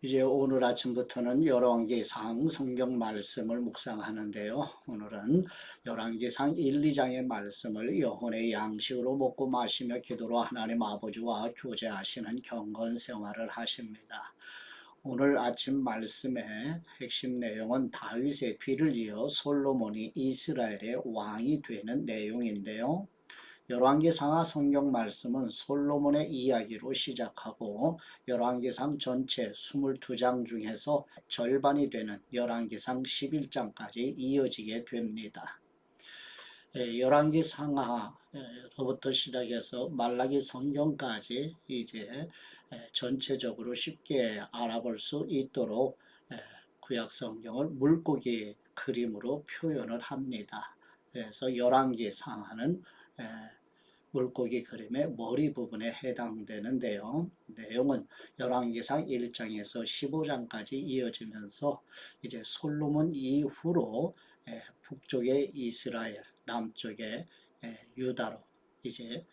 이제 오늘 아침부터는 열왕기상 성경 말씀을 묵상하는데요. 오늘은 열왕기상 1, 2장의 말씀을 영혼의 양식으로 먹고 마시며 기도로 하나님 아버지와 교제하시는 경건 생활을 하십니다. 오늘 아침 말씀의 핵심 내용은 다윗의 뒤를 이어 솔로몬이 이스라엘의 왕이 되는 내용인데요. 열왕기상하 성경 말씀은 솔로몬의 이야기로 시작하고 열왕기상 전체 22장 중에서 절반이 되는 열왕기상 11장까지 이어지게 됩니다. 열왕기상하부터 시작해서 말라기 성경까지 이제 전체적으로 쉽게 알아볼 수 있도록 구약 성경을 물고기 그림으로 표현을 합니다. 그래서 열왕기상하는 물고기 그림의 머리 부분에 해당되는데요. 내용은 열왕기상 1장에서 15장까지 이어지면서 이제 솔로몬 이후로 북쪽의 이스라엘, 남쪽의 유다로 이제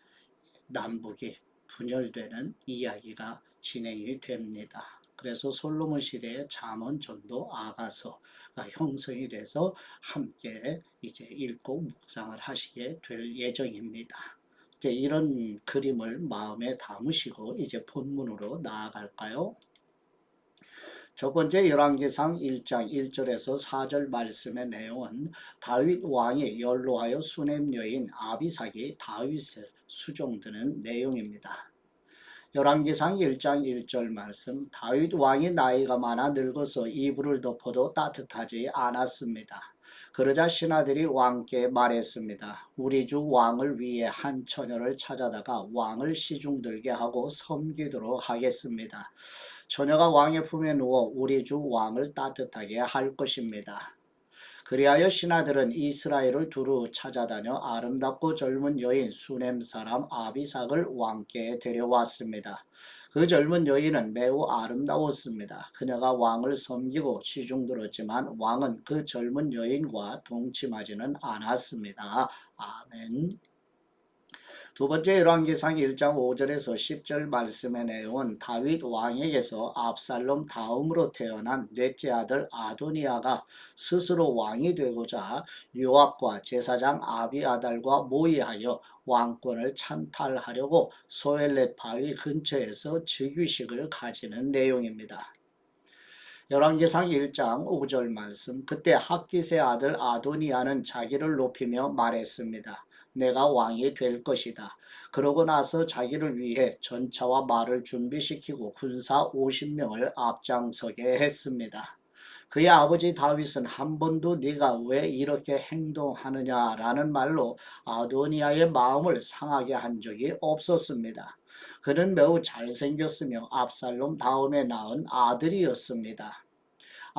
남북이 분열되는 이야기가 진행이 됩니다. 그래서 솔로몬 시대의 잠언전도 아가서가 형성이 돼서 함께 이제 읽고 묵상을 하시게 될 예정입니다. 이제 이런 그림을 마음에 담으시고 이제 본문으로 나아갈까요? 첫 번째 열왕기상 1장 1절에서 4절 말씀의 내용은 다윗 왕이 연로하여 수냄 여인 아비삭이 다윗을 수종드는 내용입니다. 열왕기상 1장 1절 말씀 다윗 왕이 나이가 많아 늙어서 이불을 덮어도 따뜻하지 않았습니다. 그러자 신하들이 왕께 말했습니다. 우리 주 왕을 위해 한 처녀를 찾아다가 왕을 시중들게 하고 섬기도록 하겠습니다. 처녀가 왕의 품에 누워 우리 주 왕을 따뜻하게 할 것입니다. 그리하여 신하들은 이스라엘을 두루 찾아다녀 아름답고 젊은 여인 수넴 사람 아비삭을 왕께 데려왔습니다. 그 젊은 여인은 매우 아름다웠습니다. 그녀가 왕을 섬기고 시중들었지만 왕은 그 젊은 여인과 동침하지는 않았습니다. 아멘. 두 번째 열왕기상 1장 5절에서 10절 말씀의 내용은 다윗 왕에게서 압살롬 다음으로 태어난 넷째 아들 아도니아가 스스로 왕이 되고자 요압과 제사장 아비아달과 모의하여 왕권을 찬탈하려고 소엘렛 바위 근처에서 즉위식을 가지는 내용입니다. 열왕기상 1장 5절 말씀 그때 학깃의 아들 아도니아는 자기를 높이며 말했습니다. 내가 왕이 될 것이다. 그러고 나서 자기를 위해 전차와 말을 준비시키고 군사 50명을 앞장서게 했습니다. 그의 아버지 다윗은 한 번도 네가 왜 이렇게 행동하느냐라는 말로 아도니아의 마음을 상하게 한 적이 없었습니다. 그는 매우 잘생겼으며 압살롬 다음에 낳은 아들이었습니다.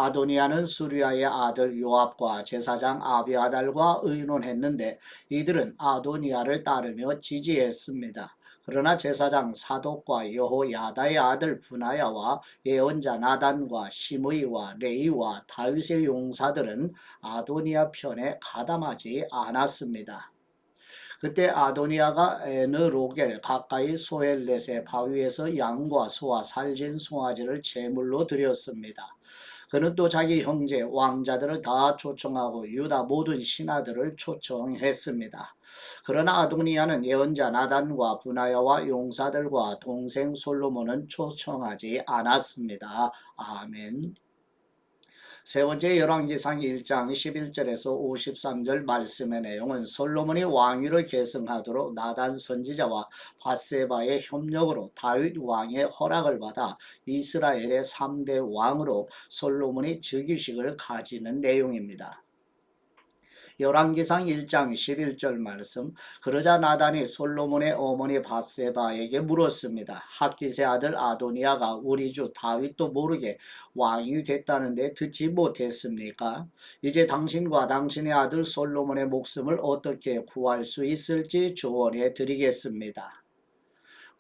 아도니아는 수리아의 아들 요압과 제사장 아비아달과 의논했는데 이들은 아도니아를 따르며 지지했습니다. 그러나 제사장 사독과 여호야다의 아들 브나야와 예언자 나단과 시므이와 레이와 다윗의 용사들은 아도니아 편에 가담하지 않았습니다. 그때 아도니아가 에느로겔 가까이 소엘렛의 바위에서 양과 소와 살진 송아지를 제물로 드렸습니다. 그는 또 자기 형제 왕자들을 다 초청하고 유다 모든 신하들을 초청했습니다. 그러나 아도니아는 예언자 나단과 분하야와 용사들과 동생 솔로몬은 초청하지 않았습니다. 아멘. 세 번째 열왕기상 1장 11절에서 53절 말씀의 내용은 솔로몬이 왕위를 계승하도록 나단 선지자와 밧세바의 협력으로 다윗 왕의 허락을 받아 이스라엘의 3대 왕으로 솔로몬이 즉위식을 가지는 내용입니다. 열왕기상 1장 11절 말씀 그러자 나단이 솔로몬의 어머니 밧세바에게 물었습니다. 학깃의 아들 아도니아가 우리 주 다윗도 모르게 왕이 됐다는데 듣지 못했습니까? 이제 당신과 당신의 아들 솔로몬의 목숨을 어떻게 구할 수 있을지 조언해 드리겠습니다.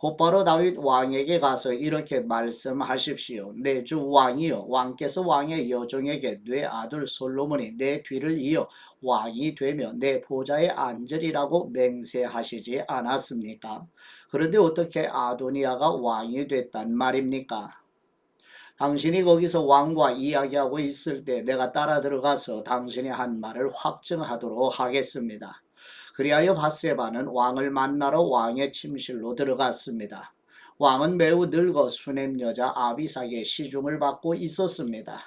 곧바로 다윗 왕에게 가서 이렇게 말씀하십시오. 내 주 왕이여 왕께서 왕의 여종에게 내 아들 솔로몬이 내 뒤를 이어 왕이 되며 내 보좌에 앉으리라고 맹세하시지 않았습니까? 그런데 어떻게 아도니아가 왕이 됐단 말입니까? 당신이 거기서 왕과 이야기하고 있을 때 내가 따라 들어가서 당신이 한 말을 확증하도록 하겠습니다. 그리하여 밧세바는 왕을 만나러 왕의 침실로 들어갔습니다. 왕은 매우 늙어 수냄 여자 아비삭의 시중을 받고 있었습니다.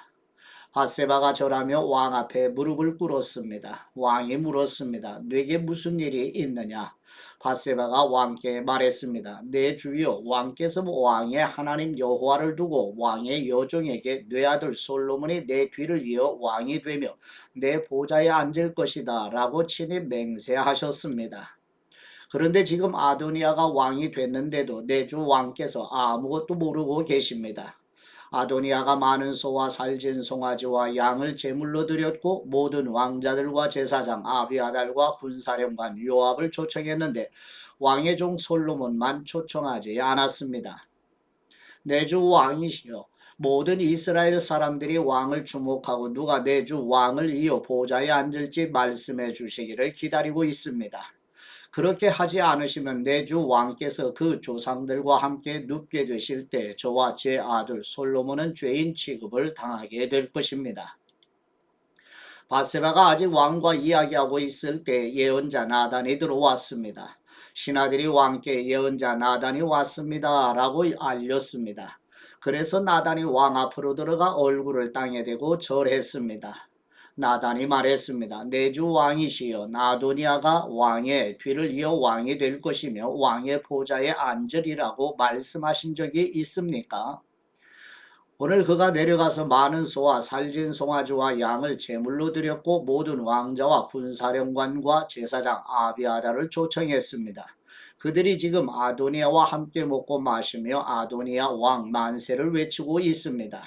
밧세바가 절하며 왕 앞에 무릎을 꿇었습니다. 왕이 물었습니다. 네게 무슨 일이 있느냐? 밧세바가 왕께 말했습니다. 내 주여, 왕께서 왕의 하나님 여호와를 두고 왕의 여종에게 내 아들 솔로몬이 내 뒤를 이어 왕이 되며 내 보좌에 앉을 것이다 라고 친히 맹세하셨습니다. 그런데 지금 아도니아가 왕이 됐는데도 내 주 왕께서 아무것도 모르고 계십니다. 아도니아가 많은 소와 살진 송아지와 양을 제물로 드렸고 모든 왕자들과 제사장 아비아달과 군사령관 요압을 초청했는데 왕의 종 솔로몬만 초청하지 않았습니다. 내 주 왕이시여, 모든 이스라엘 사람들이 왕을 주목하고 누가 내 주 왕을 이어 보좌에 앉을지 말씀해 주시기를 기다리고 있습니다. 그렇게 하지 않으시면 내 주 왕께서 그 조상들과 함께 눕게 되실 때 저와 제 아들 솔로몬은 죄인 취급을 당하게 될 것입니다. 밧세바가 아직 왕과 이야기하고 있을 때 예언자 나단이 들어왔습니다. 신하들이 왕께 예언자 나단이 왔습니다 라고 알렸습니다. 그래서 나단이 왕 앞으로 들어가 얼굴을 땅에 대고 절했습니다. 나단이 말했습니다. 내 주 왕이시여, 아도니아가 왕의 뒤를 이어 왕이 될 것이며 왕의 보좌에 앉으리라고 말씀하신 적이 있습니까? 오늘 그가 내려가서 많은 소와 살진 송아지와 양을 제물로 드렸고 모든 왕자와 군사령관과 제사장 아비아달을 초청했습니다. 그들이 지금 아도니아와 함께 먹고 마시며 아도니아 왕 만세를 외치고 있습니다.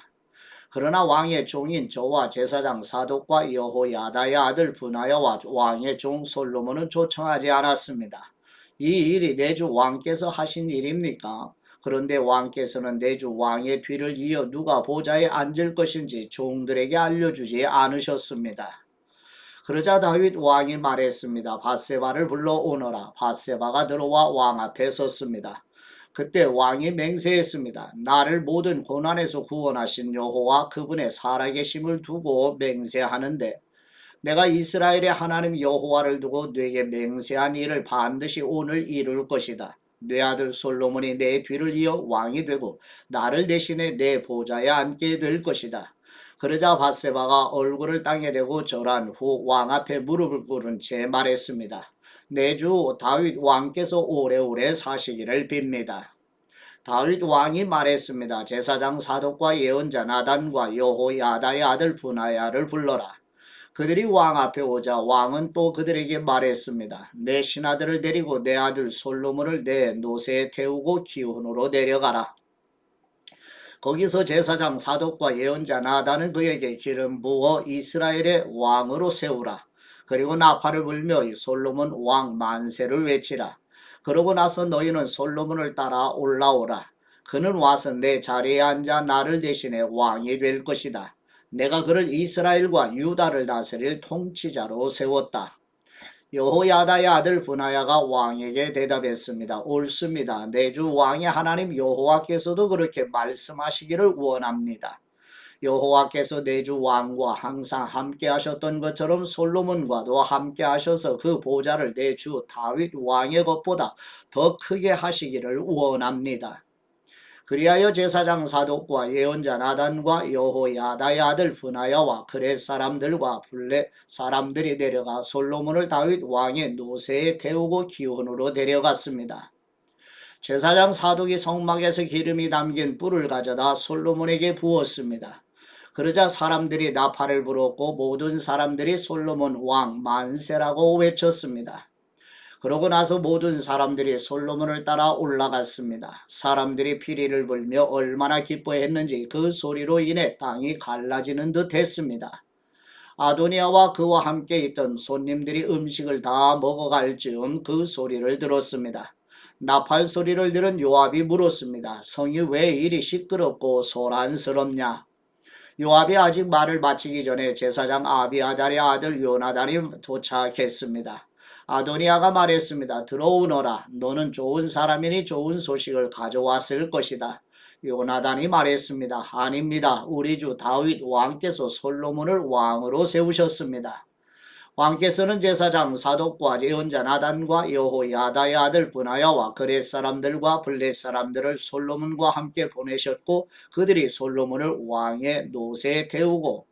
그러나 왕의 종인 저와 제사장 사독과 여호야다의 아들 분하야와 왕의 종 솔로몬은 초청하지 않았습니다. 이 일이 내 주 왕께서 하신 일입니까? 그런데 왕께서는 내 주 왕의 뒤를 이어 누가 보좌에 앉을 것인지 종들에게 알려주지 않으셨습니다. 그러자 다윗 왕이 말했습니다. 밧세바를 불러오너라. 밧세바가 들어와 왕 앞에 섰습니다. 그때 왕이 맹세했습니다. 나를 모든 고난에서 구원하신 여호와 그분의 살아계심을 두고 맹세하는데 내가 이스라엘의 하나님 여호와를 두고 네게 맹세한 일을 반드시 오늘 이룰 것이다. 네 아들 솔로몬이 내 뒤를 이어 왕이 되고 나를 대신해 내 보좌에 앉게 될 것이다. 그러자 밧세바가 얼굴을 땅에 대고 절한 후 왕 앞에 무릎을 꿇은 채 말했습니다. 내 주 다윗 왕께서 오래오래 사시기를 빕니다. 다윗 왕이 말했습니다. 제사장 사독과 예언자 나단과 여호야다의 아들 분하야를 불러라. 그들이 왕 앞에 오자 왕은 또 그들에게 말했습니다. 내 신하들을 데리고 내 아들 솔로몬을 내 노새에 태우고 기온으로 데려가라. 거기서 제사장 사독과 예언자 나단은 그에게 기름 부어 이스라엘의 왕으로 세우라. 그리고 나팔을 불며 솔로몬 왕 만세를 외치라. 그러고 나서 너희는 솔로몬을 따라 올라오라. 그는 와서 내 자리에 앉아 나를 대신해 왕이 될 것이다. 내가 그를 이스라엘과 유다를 다스릴 통치자로 세웠다. 여호야다의 아들 분하야가 왕에게 대답했습니다. 옳습니다. 내 주 왕의 하나님 여호와께서도 그렇게 말씀하시기를 원합니다. 여호와께서 내 주 왕과 항상 함께 하셨던 것처럼 솔로몬과도 함께 하셔서 그 보좌를 내 주 다윗 왕의 것보다 더 크게 하시기를 원합니다. 그리하여 제사장 사독과 예언자 나단과 여호야다의 아들 분하야와 그렛 사람들과 블렛 사람들이 내려가 솔로몬을 다윗 왕의 노새에 태우고 기온으로 데려갔습니다. 제사장 사독이 성막에서 기름이 담긴 뿔을 가져다 솔로몬에게 부었습니다. 그러자 사람들이 나팔을 불었고 모든 사람들이 솔로몬 왕 만세라고 외쳤습니다. 그러고 나서 모든 사람들이 솔로몬을 따라 올라갔습니다. 사람들이 피리를 불며 얼마나 기뻐했는지 그 소리로 인해 땅이 갈라지는 듯 했습니다. 아도니아와 그와 함께 있던 손님들이 음식을 다 먹어갈 즈음 그 소리를 들었습니다. 나팔 소리를 들은 요압이 물었습니다. 성이 왜 이리 시끄럽고 소란스럽냐? 요압이 아직 말을 마치기 전에 제사장 아비아달의 아들 요나단이 도착했습니다. 아도니아가 말했습니다. 들어오너라. 너는 좋은 사람이니 좋은 소식을 가져왔을 것이다. 요나단이 말했습니다. 아닙니다. 우리 주 다윗 왕께서 솔로몬을 왕으로 세우셨습니다. 왕께서는 제사장 사독과 예언자 나단과 여호야다의 아들 브나야와 그렛 사람들과 블렛 사람들을 솔로몬과 함께 보내셨고 그들이 솔로몬을 왕의 노새에 태우고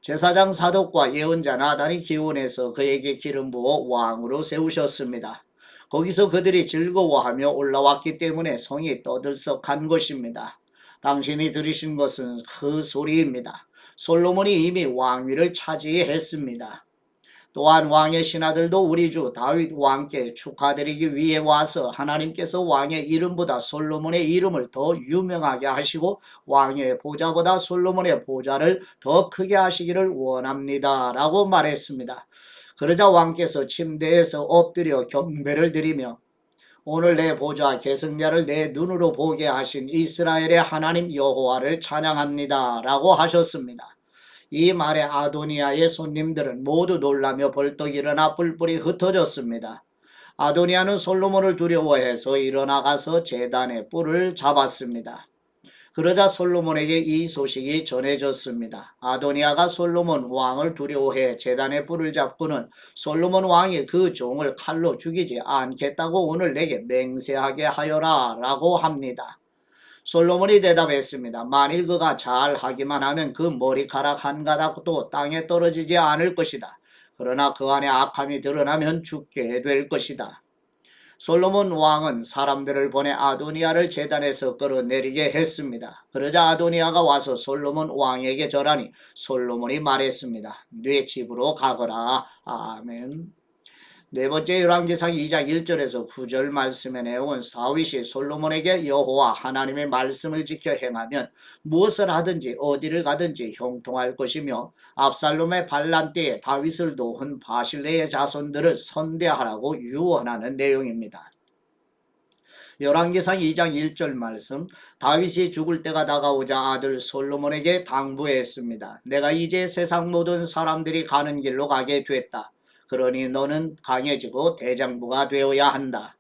제사장 사독과 예언자 나단이 기원해서 그에게 기름 부어 왕으로 세우셨습니다. 거기서 그들이 즐거워하며 올라왔기 때문에 성이 떠들썩한 것입니다. 당신이 들으신 것은 그 소리입니다. 솔로몬이 이미 왕위를 차지했습니다. 또한 왕의 신하들도 우리 주 다윗 왕께 축하드리기 위해 와서 하나님께서 왕의 이름보다 솔로몬의 이름을 더 유명하게 하시고 왕의 보좌보다 솔로몬의 보좌를 더 크게 하시기를 원합니다. 라고 말했습니다. 그러자 왕께서 침대에서 엎드려 경배를 드리며 오늘 내 보좌 계승자를 내 눈으로 보게 하신 이스라엘의 하나님 여호와를 찬양합니다. 라고 하셨습니다. 이 말에 아도니아의 손님들은 모두 놀라며 벌떡 일어나 뿔뿔이 흩어졌습니다. 아도니아는 솔로몬을 두려워해서 일어나가서 제단의 뿔을 잡았습니다. 그러자 솔로몬에게 이 소식이 전해졌습니다. 아도니아가 솔로몬 왕을 두려워해 제단의 뿔을 잡고는 솔로몬 왕이 그 종을 칼로 죽이지 않겠다고 오늘 내게 맹세하게 하여라 라고 합니다. 솔로몬이 대답했습니다. 만일 그가 잘 하기만 하면 그 머리카락 한 가닥도 땅에 떨어지지 않을 것이다. 그러나 그 안에 악함이 드러나면 죽게 될 것이다. 솔로몬 왕은 사람들을 보내 아도니아를 제단에서 끌어내리게 했습니다. 그러자 아도니아가 와서 솔로몬 왕에게 절하니 솔로몬이 말했습니다. 네 집으로 가거라. 아멘. 네 번째 열왕기상 2장 1절에서 9절 말씀의 내용은 다윗이 솔로몬에게 여호와 하나님의 말씀을 지켜 행하면 무엇을 하든지 어디를 가든지 형통할 것이며 압살롬의 반란 때에 다윗을 도운 바실레의 자손들을 선대하라고 유언하는 내용입니다. 열왕기상 2장 1절 말씀 다윗이 죽을 때가 다가오자 아들 솔로몬에게 당부했습니다. 내가 이제 세상 모든 사람들이 가는 길로 가게 됐다. 그러니 너는 강해지고 대장부가 되어야 한다.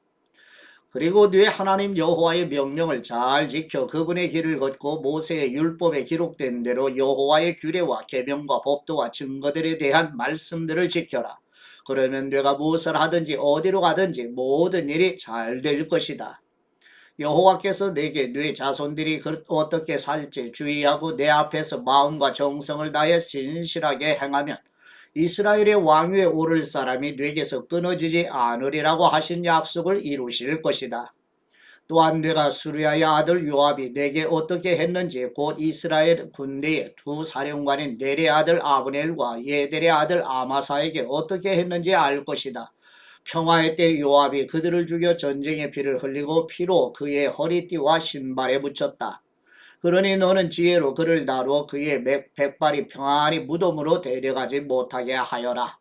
그리고 네 하나님 여호와의 명령을 잘 지켜 그분의 길을 걷고 모세의 율법에 기록된 대로 여호와의 규례와 계명과 법도와 증거들에 대한 말씀들을 지켜라. 그러면 네가 무엇을 하든지 어디로 가든지 모든 일이 잘 될 것이다. 여호와께서 내게 네 자손들이 어떻게 살지 주의하고 내 앞에서 마음과 정성을 다해 진실하게 행하면 이스라엘의 왕위에 오를 사람이 네게서 끊어지지 않으리라고 하신 약속을 이루실 것이다. 또한 네가 수리아의 아들 요압이 내게 어떻게 했는지 곧 이스라엘 군대의 두 사령관인 넬의 아들 아브넬과 예델의 아들 아마사에게 어떻게 했는지 알 것이다. 평화의 때 요압이 그들을 죽여 전쟁의 피를 흘리고 피로 그의 허리띠와 신발에 묻혔다. 그러니 너는 지혜로 그를 다루어 그의 백발이 평안히 무덤으로 데려가지 못하게 하여라.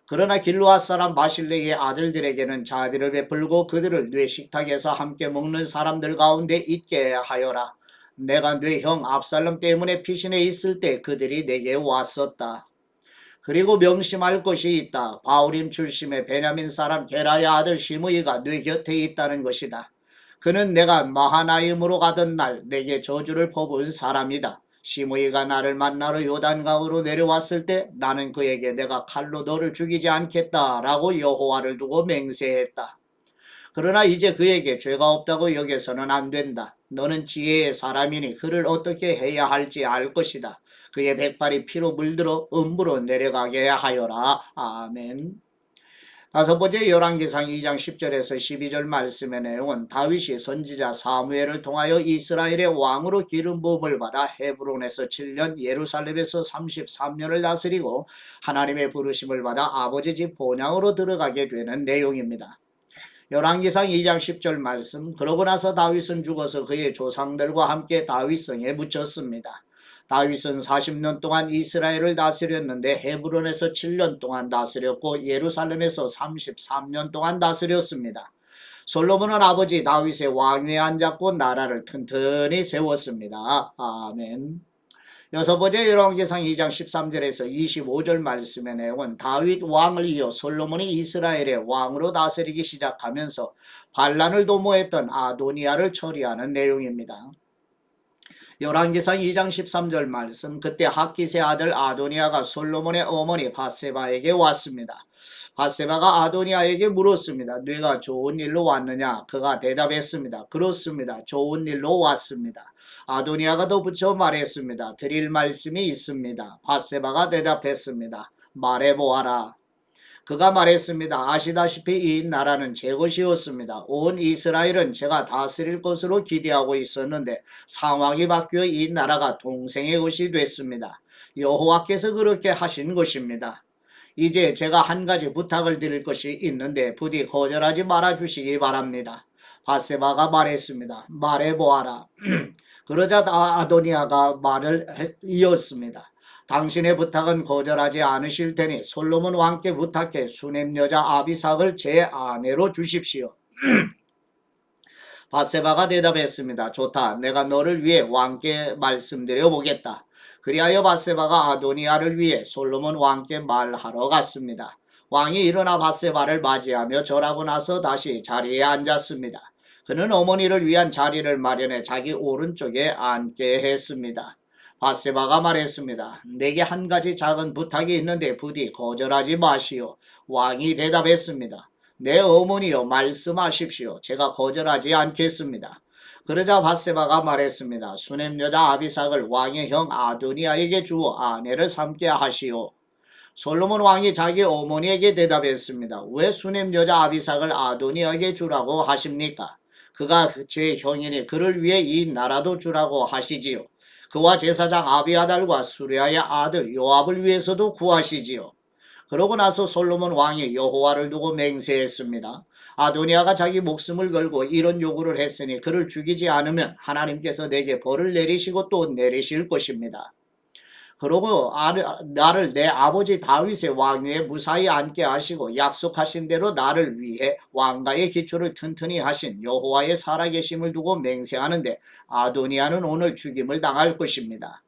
그러나 길르앗 사람 바실레의 아들들에게는 자비를 베풀고 그들을 네 식탁에서 함께 먹는 사람들 가운데 있게 하여라. 내가 네 형 압살롬 때문에 피신해 있을 때 그들이 내게 왔었다. 그리고 명심할 것이 있다. 바울임 출신의 베냐민 사람 게라의 아들 시므이가 네 곁에 있다는 것이다. 그는 내가 마하나임으로 가던 날 내게 저주를 퍼부은 사람이다. 시므이가 나를 만나러 요단강으로 내려왔을 때 나는 그에게 내가 칼로 너를 죽이지 않겠다라고 여호와를 두고 맹세했다. 그러나 이제 그에게 죄가 없다고 여겨서는 안 된다. 너는 지혜의 사람이니 그를 어떻게 해야 할지 알 것이다. 그의 백발이 피로 물들어 음부로 내려가게 하여라. 아멘. 다섯 번째 열왕기상 2장 10절에서 12절 말씀의 내용은 다윗이 선지자 사무엘을 통하여 이스라엘의 왕으로 기름 부음을 받아 헤브론에서 7년 예루살렘에서 33년을 다스리고 하나님의 부르심을 받아 아버지 집 본향으로 들어가게 되는 내용입니다. 열왕기상 2장 10절 말씀 그러고 나서 다윗은 죽어서 그의 조상들과 함께 다윗성에 묻혔습니다. 다윗은 40년 동안 이스라엘을 다스렸는데 헤브론에서 7년 동안 다스렸고 예루살렘에서 33년 동안 다스렸습니다. 솔로몬은 아버지 다윗의 왕위에 앉았고 나라를 튼튼히 세웠습니다. 아멘. 여섯 번째 열왕기상 2장 13절에서 25절 말씀의 내용은 다윗 왕을 이어 솔로몬이 이스라엘의 왕으로 다스리기 시작하면서 반란을 도모했던 아도니아를 처리하는 내용입니다. 열왕기상 2장 13절 말씀. 그때 학기스의 아들 아도니아가 솔로몬의 어머니 밧세바에게 왔습니다. 밧세바가 아도니아에게 물었습니다. 네가 좋은 일로 왔느냐? 그가 대답했습니다. 그렇습니다. 좋은 일로 왔습니다. 아도니아가 덧붙여 말했습니다. 드릴 말씀이 있습니다. 밧세바가 대답했습니다. 말해보아라. 그가 말했습니다. 아시다시피 이 나라는 제 것이었습니다. 온 이스라엘은 제가 다스릴 것으로 기대하고 있었는데 상황이 바뀌어 이 나라가 동생의 것이 됐습니다. 여호와께서 그렇게 하신 것입니다. 이제 제가 한 가지 부탁을 드릴 것이 있는데 부디 거절하지 말아 주시기 바랍니다. 밧세바가 말했습니다. 말해보아라. 그러자 아도니아가 말을 이었습니다. 당신의 부탁은 거절하지 않으실 테니 솔로몬 왕께 부탁해 수넴 여자 아비삭을 제 아내로 주십시오. 밧세바가 대답했습니다. 좋다. 내가 너를 위해 왕께 말씀드려 보겠다. 그리하여 밧세바가 아도니아를 위해 솔로몬 왕께 말하러 갔습니다. 왕이 일어나 밧세바를 맞이하며 절하고 나서 다시 자리에 앉았습니다. 그는 어머니를 위한 자리를 마련해 자기 오른쪽에 앉게 했습니다. 밧세바가 말했습니다. 내게 한 가지 작은 부탁이 있는데 부디 거절하지 마시오. 왕이 대답했습니다. 내 어머니여 말씀하십시오. 제가 거절하지 않겠습니다. 그러자 밧세바가 말했습니다. 수넴 여자 아비삭을 왕의 형 아도니아에게 주어 아내를 삼게 하시오. 솔로몬 왕이 자기 어머니에게 대답했습니다. 왜 수넴 여자 아비삭을 아도니아에게 주라고 하십니까? 그가 제 형이니 그를 위해 이 나라도 주라고 하시지요. 그와 제사장 아비아달과 수레아의 아들 요압을 위해서도 구하시지요. 그러고 나서 솔로몬 왕이 여호와를 두고 맹세했습니다. 아도니아가 자기 목숨을 걸고 이런 요구를 했으니 그를 죽이지 않으면 하나님께서 내게 벌을 내리시고 또 내리실 것입니다. 그러고 나를 내 아버지 다윗의 왕위에 무사히 앉게 하시고 약속하신 대로 나를 위해 왕가의 기초를 튼튼히 하신 여호와의 살아계심을 두고 맹세하는데 아도니아는 오늘 죽임을 당할 것입니다.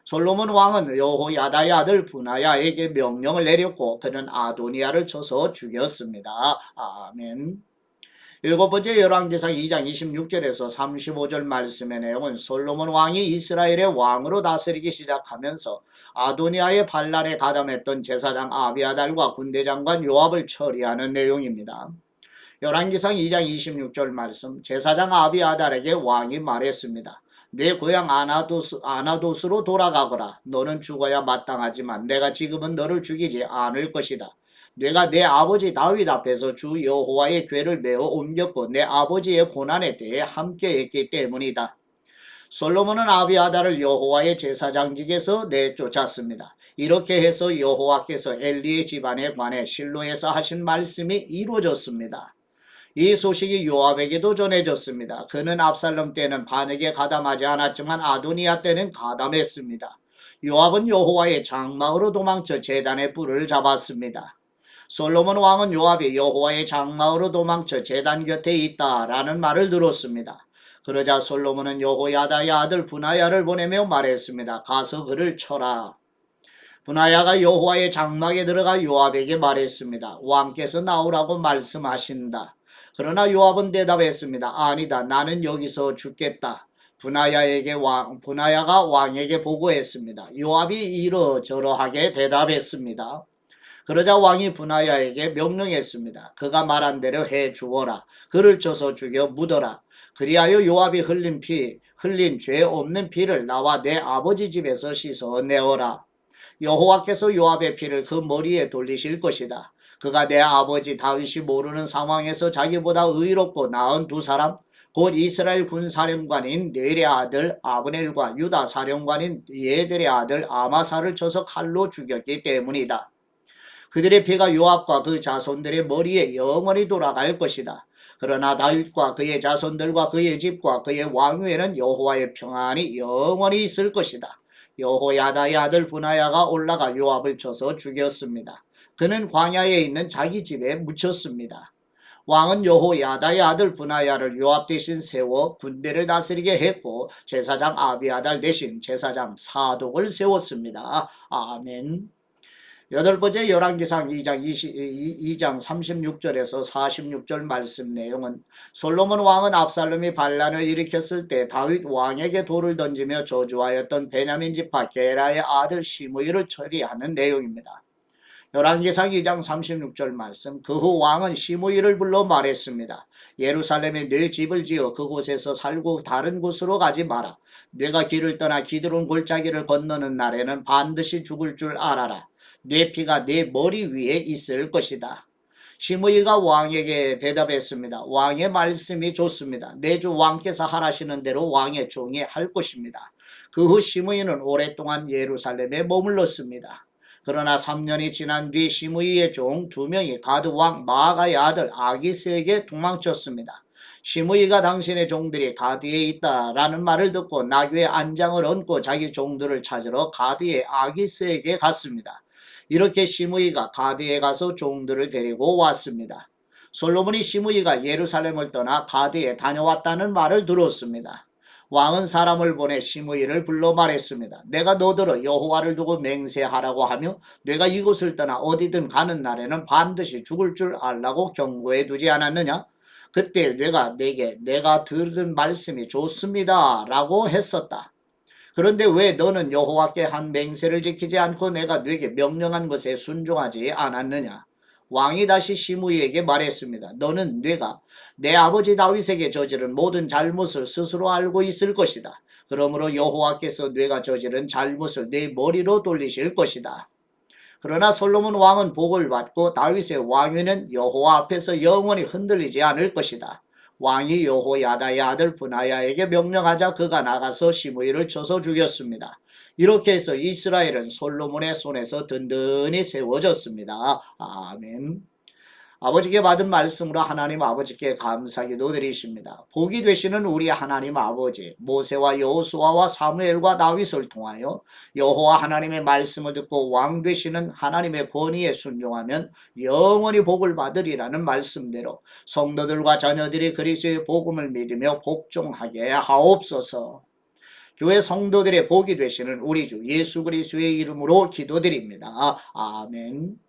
솔로몬 왕은 여호야다의 아들 분하야에게 명령을 내렸고 그는 아도니아를 쳐서 죽였습니다. 아멘. 일곱 번째 열왕기상 2장 26절에서 35절 말씀의 내용은 솔로몬 왕이 이스라엘의 왕으로 다스리기 시작하면서 아도니아의 반란에 가담했던 제사장 아비아달과 군대장관 요압을 처리하는 내용입니다. 열왕기상 2장 26절 말씀. 제사장 아비아달에게 왕이 말했습니다. 내 고향 아나도스로 돌아가거라. 너는 죽어야 마땅하지만 내가 지금은 너를 죽이지 않을 것이다. 내가 내 아버지 다윗 앞에서 주 여호와의 궤를 메어 옮겼고 내 아버지의 고난에 대해 함께했기 때문이다. 솔로몬은 아비아달을 여호와의 제사장직에서 내쫓았습니다. 이렇게 해서 여호와께서 엘리의 집안에 관해 실로에서 하신 말씀이 이루어졌습니다. 이 소식이 요압에게도 전해졌습니다. 그는 압살롬 때는 반역에 가담하지 않았지만 아도니아 때는 가담했습니다. 요압은 여호와의 장막으로 도망쳐 제단의 뿔을 잡았습니다. 솔로몬 왕은 요압이 여호와의 장막으로 도망쳐 제단 곁에 있다라는 말을 들었습니다. 그러자 솔로몬은 여호야다의 아들 분하야를 보내며 말했습니다. 가서 그를 쳐라. 분하야가 여호와의 장막에 들어가 요압에게 말했습니다. 왕께서 나오라고 말씀하신다. 그러나 요압은 대답했습니다. 아니다. 나는 여기서 죽겠다. 분하야가 왕에게 보고했습니다. 요압이 이러저러하게 대답했습니다. 그러자 왕이 분하야에게 명령했습니다. 그가 말한 대로 해 주어라. 그를 쳐서 죽여 묻어라. 그리하여 요압이 흘린 죄 없는 피를 나와 내 아버지 집에서 씻어내어라. 여호와께서 요압의 피를 그 머리에 돌리실 것이다. 그가 내 아버지 다윗이 모르는 상황에서 자기보다 의롭고 나은 두 사람 곧 이스라엘 군사령관인 넬의 아들 아브넬과 유다 사령관인 예델의 아들 아마사를 쳐서 칼로 죽였기 때문이다. 그들의 피가 요압과 그 자손들의 머리에 영원히 돌아갈 것이다. 그러나 다윗과 그의 자손들과 그의 집과 그의 왕위에는 여호와의 평안이 영원히 있을 것이다. 여호야다의 아들 분하야가 올라가 요압을 쳐서 죽였습니다. 그는 광야에 있는 자기 집에 묻혔습니다. 왕은 여호야다의 아들 분하야를 요압 대신 세워 군대를 다스리게 했고 제사장 아비아달 대신 제사장 사독을 세웠습니다. 아멘. 여덟 번째 열왕기상 2장 36절에서 46절 말씀 내용은 솔로몬 왕은 압살롬이 반란을 일으켰을 때 다윗 왕에게 돌을 던지며 저주하였던 베냐민 지파 게라의 아들 시므이를 처리하는 내용입니다. 열왕기상 2장 36절 말씀, 그 후 왕은 시므이를 불러 말했습니다. 예루살렘에 네 집을 지어 그곳에서 살고 다른 곳으로 가지 마라. 네가 길을 떠나 기드론 골짜기를 건너는 날에는 반드시 죽을 줄 알아라. 네 피가 네 머리 위에 있을 것이다. 시므이가 왕에게 대답했습니다. 왕의 말씀이 좋습니다. 내 주 왕께서 하라시는 대로 왕의 종이 할 것입니다. 그 후 시므이는 오랫동안 예루살렘에 머물렀습니다. 그러나 3년이 지난 뒤 시므이의 종 2명이 가드 왕 마아가의 아들 아기스에게 도망쳤습니다. 시므이가 당신의 종들이 가드에 있다라는 말을 듣고 나귀의 안장을 얹고 자기 종들을 찾으러 가드의 아기스에게 갔습니다. 이렇게 시므이가 가드에 가서 종들을 데리고 왔습니다. 솔로몬이 시므이가 예루살렘을 떠나 가드에 다녀왔다는 말을 들었습니다. 왕은 사람을 보내 시므이를 불러 말했습니다. 내가 너더러 여호와를 두고 맹세하라고 하며 내가 이곳을 떠나 어디든 가는 날에는 반드시 죽을 줄 알라고 경고해 두지 않았느냐? 그때 내게 내가 들은 말씀이 좋습니다 라고 했었다. 그런데 왜 너는 여호와께 한 맹세를 지키지 않고 내가 네게 명령한 것에 순종하지 않았느냐? 왕이 다시 시므이에게 말했습니다. 너는 네가 내 아버지 다윗에게 저지른 모든 잘못을 스스로 알고 있을 것이다. 그러므로 여호와께서 네가 저지른 잘못을 네 머리로 돌리실 것이다. 그러나 솔로몬 왕은 복을 받고 다윗의 왕위는 여호와 앞에서 영원히 흔들리지 않을 것이다. 왕이 여호야다의 아들 브나야에게 명령하자 그가 나가서 시므이를 쳐서 죽였습니다. 이렇게 해서 이스라엘은 솔로몬의 손에서 든든히 세워졌습니다. 아멘. 아버지께 받은 말씀으로 하나님 아버지께 감사기도 드리십니다. 복이 되시는 우리 하나님 아버지, 모세와 여호수아와 사무엘과 다윗을 통하여 여호와 하나님의 말씀을 듣고 왕 되시는 하나님의 권위에 순종하면 영원히 복을 받으리라는 말씀대로 성도들과 자녀들이 그리스도의 복음을 믿으며 복종하게 하옵소서. 교회 성도들의 복이 되시는 우리 주 예수 그리스도의 이름으로 기도드립니다. 아멘.